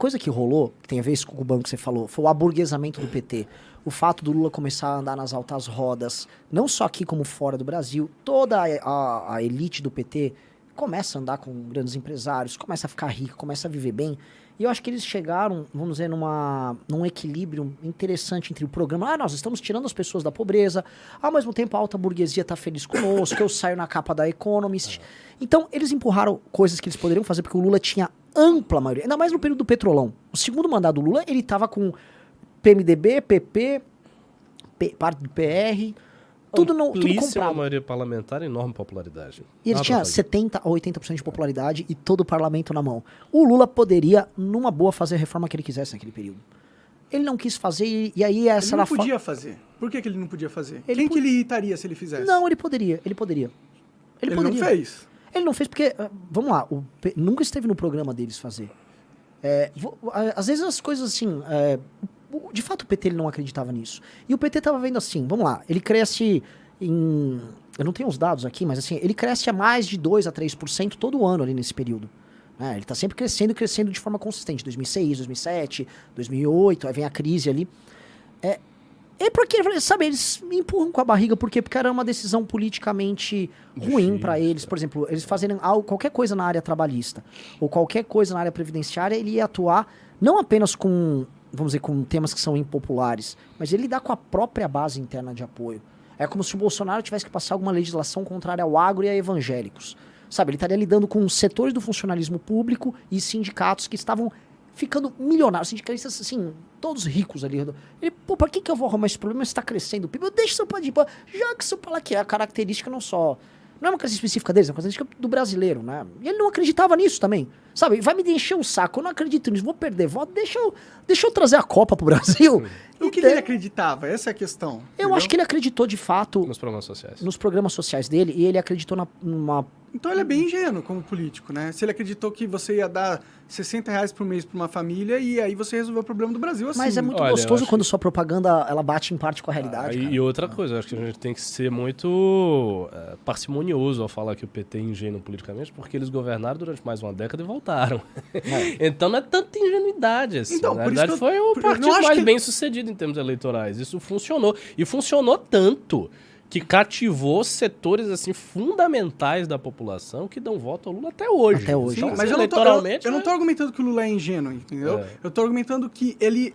coisa que rolou, que tem a ver com o banco que você falou, foi o aburguesamento do PT. O fato do Lula começar a andar nas altas rodas, não só aqui como fora do Brasil, toda a elite do PT começa a andar com grandes empresários, começa a ficar rico, começa a viver bem. E eu acho que eles chegaram, vamos dizer, num equilíbrio interessante entre o programa. Nós estamos tirando as pessoas da pobreza, ao mesmo tempo a alta burguesia está feliz conosco, eu saio na capa da Economist. Então, eles empurraram coisas que eles poderiam fazer, porque o Lula tinha ampla maioria, ainda mais no período do Petrolão. O segundo mandato do Lula, ele estava com PMDB, PP, parte do PR, tudo comprado. A maioria parlamentar, enorme popularidade. E ele tinha 70% a 80% de popularidade e todo o parlamento na mão. O Lula poderia, numa boa, fazer a reforma que ele quisesse naquele período. Ele não quis fazer e aí essa... Ele não podia fazer. Por que ele não podia fazer? Quem que ele irritaria se ele fizesse? Não, ele poderia. Ele poderia. Não fez? Ele não fez porque, vamos lá, nunca esteve no programa deles fazer. Às vezes as coisas assim... de fato o PT ele não acreditava nisso. E o PT estava vendo assim, vamos lá, ele cresce em... Eu não tenho os dados aqui, mas assim, ele cresce a mais de 2 a 3% todo ano ali nesse período. Ele está sempre crescendo e crescendo de forma consistente. 2006, 2007, 2008, aí vem a crise ali. É porque, sabe, eles me empurram com a barriga, porque era uma decisão politicamente ruim para eles. Por exemplo, eles fazerem qualquer coisa na área trabalhista, ou qualquer coisa na área previdenciária, ele ia atuar não apenas com, vamos dizer, com temas que são impopulares, mas ele lidar com a própria base interna de apoio. É como se o Bolsonaro tivesse que passar alguma legislação contrária ao agro e a evangélicos. Sabe, ele estaria lidando com setores do funcionalismo público e sindicatos que estavam ficando milionários, sindicalistas, assim, todos ricos ali. Ele, pra que eu vou arrumar esse problema? Está crescendo o PIB. Deixa isso pra já que isso pra lá, que é a característica não é uma característica específica deles, é uma característica do brasileiro, né? E ele não acreditava nisso também, sabe? Vai me encher o saco, eu não acredito nisso, vou perder voto, deixa eu trazer a Copa pro Brasil. O que ele acreditava? Essa é a questão. Eu acho que ele acreditou de fato... Nos programas sociais. Nos programas sociais dele, e ele acreditou numa... Então ele é bem ingênuo como político, né? Se ele acreditou que você ia dar R$60 por mês para uma família e aí você resolveu o problema do Brasil assim. Mas é muito gostoso quando sua propaganda ela bate em parte com a realidade. E outra coisa, eu acho que a gente tem que ser muito parcimonioso ao falar que o PT é ingênuo politicamente, porque eles governaram durante mais uma década e voltaram. Então não é tanta ingenuidade assim. Então, na verdade foi o partido mais bem sucedido em termos eleitorais. Isso funcionou. E funcionou tanto que cativou setores assim fundamentais da população que dão voto ao Lula até hoje. Até hoje. Então, mas eu não tô argumentando que o Lula é ingênuo, entendeu? Eu tô argumentando que ele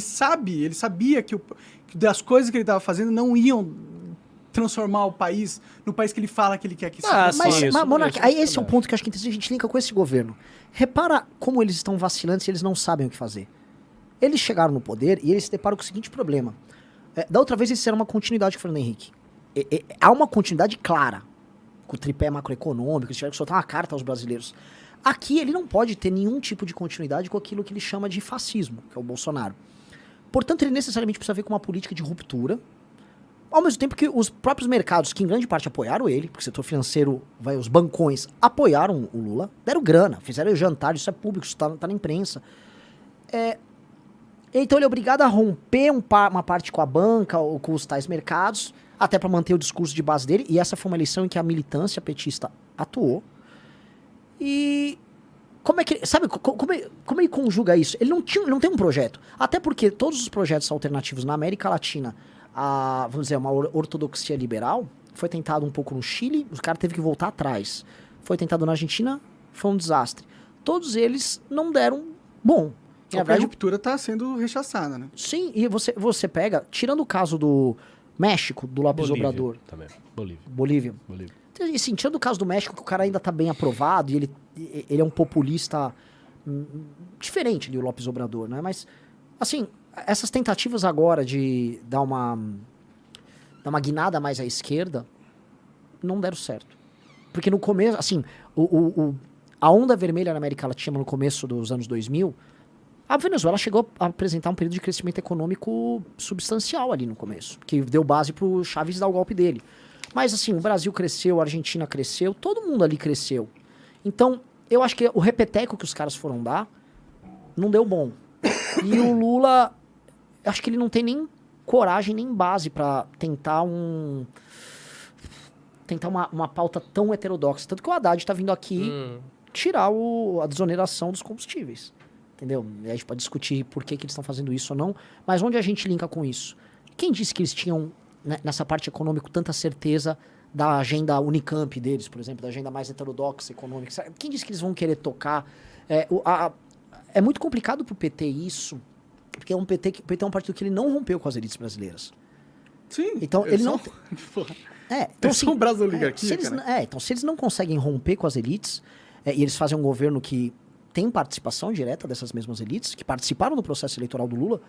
sabia que das coisas que ele estava fazendo não iam transformar o país no país que ele fala que ele quer que seja. Mas Monark, aí esse é o ponto que eu acho que a gente linka com esse governo. Repara como eles estão vacilantes e eles não sabem o que fazer. Eles chegaram no poder e eles se deparam com o seguinte problema. Da outra vez eles fizeram uma continuidade com o Fernando Henrique. Há uma continuidade clara com o tripé macroeconômico, eles tiveram que soltar uma carta aos brasileiros. Aqui ele não pode ter nenhum tipo de continuidade com aquilo que ele chama de fascismo, que é o Bolsonaro. Portanto, ele necessariamente precisa ver com uma política de ruptura, ao mesmo tempo que os próprios mercados, que em grande parte apoiaram ele, porque o setor financeiro, os bancões, apoiaram o Lula, deram grana, fizeram jantar, isso é público, isso tá na imprensa. Então ele é obrigado a romper uma parte com a banca ou com os tais mercados, até para manter o discurso de base dele, e essa foi uma eleição em que a militância petista atuou. E como é que, sabe, como ele conjuga isso? Ele não tem um projeto, até porque todos os projetos alternativos na América Latina, vamos dizer, uma ortodoxia liberal, foi tentado um pouco no Chile, os caras teve que voltar atrás. Foi tentado na Argentina, foi um desastre. Todos eles não deram bom. A ruptura está sendo rechaçada, né? Sim, e você pega, tirando o caso do México, do López Obrador. Também. Bolívia. E assim, tirando o caso do México, que o cara ainda tá bem aprovado, e ele é um populista diferente do López Obrador, né? Mas, assim, essas tentativas agora de dar uma guinada mais à esquerda, não deram certo. Porque no começo, assim, a onda vermelha na América Latina no começo dos anos 2000, a Venezuela chegou a apresentar um período de crescimento econômico substancial ali no começo, que deu base pro Chávez dar o golpe dele. Mas assim, o Brasil cresceu, a Argentina cresceu, todo mundo ali cresceu. Então, eu acho que o repeteco que os caras foram dar não deu bom. E o Lula, acho que ele não tem nem coragem, nem base pra tentar uma pauta tão heterodoxa. Tanto que o Haddad tá vindo aqui tirar a desoneração dos combustíveis. entendeu? E a gente pode discutir por que eles estão fazendo isso ou não, mas onde a gente linka com isso? Quem disse que eles tinham, né, nessa parte econômica, tanta certeza da agenda Unicamp deles, por exemplo, da agenda mais heterodoxa econômica? Quem disse que eles vão querer tocar? É muito complicado pro PT isso, porque o PT é um partido que ele não rompeu com as elites brasileiras. Sim. Então, ele não... Então, são brasileiros então, se eles não conseguem romper com as elites, e eles fazem um governo que tem participação direta dessas mesmas elites, que participaram do processo eleitoral do Lula,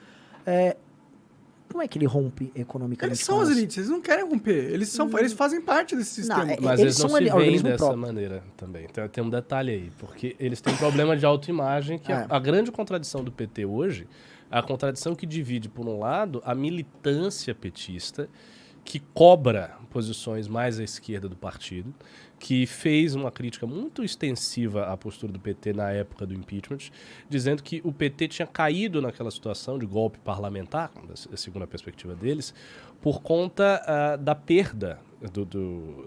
como é que ele rompe economicamente? Eles são as elites, eles não querem romper. Eles fazem parte desse sistema. Mas eles não se veem dessa maneira também. Então, tem um detalhe aí, porque eles têm um problema de autoimagem, que a grande contradição do PT hoje, a contradição que divide, por um lado, a militância petista, que cobra posições mais à esquerda do partido, que fez uma crítica muito extensiva à postura do PT na época do impeachment, dizendo que o PT tinha caído naquela situação de golpe parlamentar, segundo a perspectiva deles, por conta da perda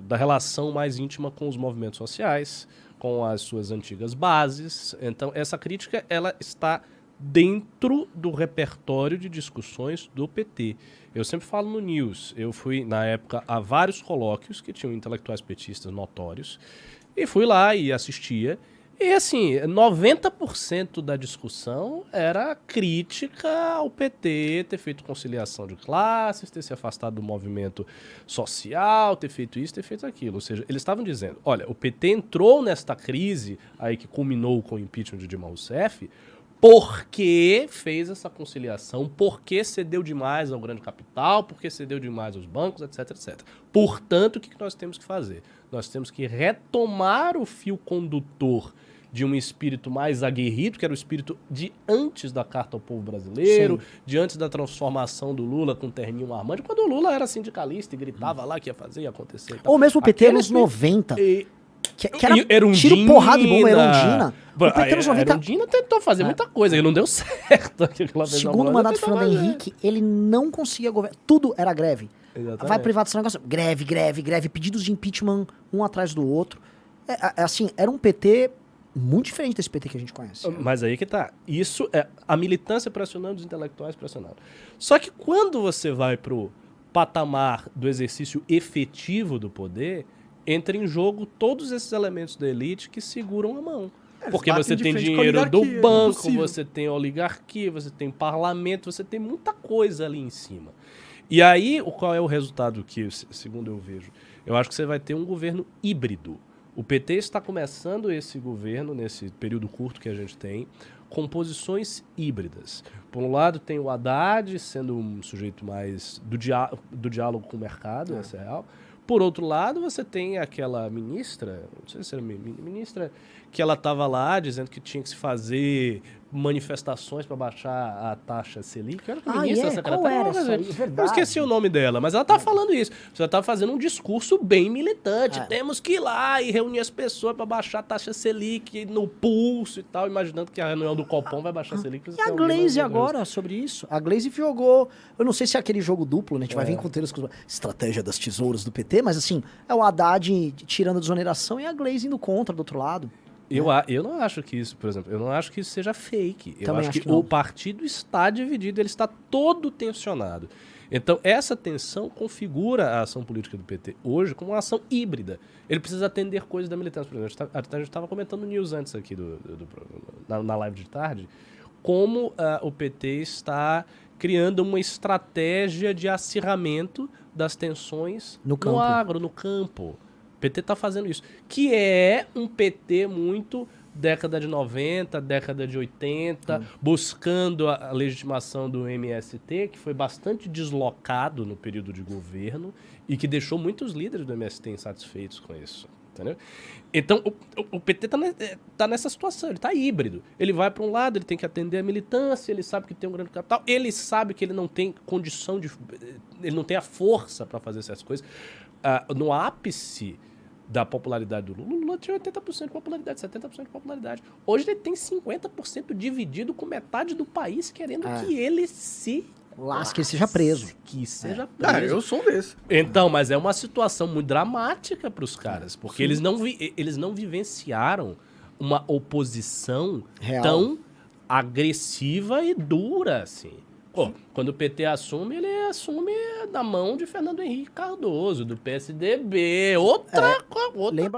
da relação mais íntima com os movimentos sociais, com as suas antigas bases. Então, essa crítica ela está dentro do repertório de discussões do PT. Eu sempre falo no News, eu fui, na época, a vários colóquios que tinham intelectuais petistas notórios, e fui lá e assistia, e assim, 90% da discussão era crítica ao PT ter feito conciliação de classes, ter se afastado do movimento social, ter feito isso, ter feito aquilo. Ou seja, eles estavam dizendo, olha, o PT entrou nesta crise aí que culminou com o impeachment de Dilma Rousseff, porque fez essa conciliação, porque cedeu demais ao grande capital, porque cedeu demais aos bancos, etc, etc. Portanto, o que nós temos que fazer? Nós temos que retomar o fio condutor de um espírito mais aguerrido, que era o espírito de antes da Carta ao Povo Brasileiro, de antes da transformação do Lula com o terninho armante, quando o Lula era sindicalista e gritava lá que ia fazer e ia acontecer. Ou mesmo o PT nos 90. Que era tiro, porrada e bomba, Erundina. O PT nos 90... Erundina tentou fazer muita coisa, e não deu certo. Segundo o mandato do Fernando Henrique, ele não conseguia governar. Tudo era greve. Exatamente. Vai privatização, negócio. Greve, pedidos de impeachment um atrás do outro. Assim, era um PT muito diferente desse PT que a gente conhece. Mas aí que tá. Isso é a militância pressionando, os intelectuais pressionando. Só que quando você vai pro patamar do exercício efetivo do poder, entra em jogo todos esses elementos da elite que seguram a mão. Porque você tem dinheiro do banco, você tem oligarquia, você tem parlamento, você tem muita coisa ali em cima. E aí, qual é o resultado que, segundo eu vejo? Eu acho que você vai ter um governo híbrido. O PT está começando esse governo, nesse período curto que a gente tem, com posições híbridas. Por um lado, tem o Haddad sendo um sujeito mais do diálogo com o mercado, essa é real. Por outro lado, você tem aquela ministra, não sei se era ministra, que ela estava lá dizendo que tinha que se fazer manifestações para baixar a taxa Selic. Era a ministra, secretária. Eu esqueci o nome dela, mas ela estava falando isso. Você estava fazendo um discurso bem militante. Temos que ir lá e reunir as pessoas para baixar a taxa Selic no pulso e tal, imaginando que a reunião do Copom vai baixar a Selic. E a Glaze agora, sobre isso? A Glaze jogou, eu não sei se é aquele jogo duplo, né? A gente vai vir com estratégia das tesouras do PT, mas assim, é o Haddad tirando a desoneração e a Glaze indo contra do outro lado. Eu não acho que isso, por exemplo, eu não acho que isso seja fake. Eu acho que o partido está dividido, ele está todo tensionado. Então, essa tensão configura a ação política do PT hoje como uma ação híbrida. Ele precisa atender coisas da militância. Por exemplo, a gente estava comentando no News antes aqui, na live de tarde, como o PT está criando uma estratégia de acirramento das tensões no agro, no campo. O PT está fazendo isso, que é um PT muito década de 90, década de 80, buscando a legitimação do MST, que foi bastante deslocado no período de governo e que deixou muitos líderes do MST insatisfeitos com isso. Entendeu? Então, o PT tá nessa situação, ele tá híbrido. Ele vai para um lado, ele tem que atender a militância, ele sabe que tem um grande capital, ele sabe que ele não tem condição ele não tem a força para fazer essas coisas. No ápice da popularidade do Lula, o Lula tinha 80% de popularidade, 70% de popularidade. Hoje ele tem 50% dividido com metade do país, querendo que ele se lasque, ele seja preso. Que seja preso. Eu sou um desses. Então, mas é uma situação muito dramática para os caras, porque eles não vivenciaram uma oposição real, tão agressiva e dura, assim. Pô, quando o PT assume, ele assume na mão de Fernando Henrique Cardoso, do PSDB. Outra coisa.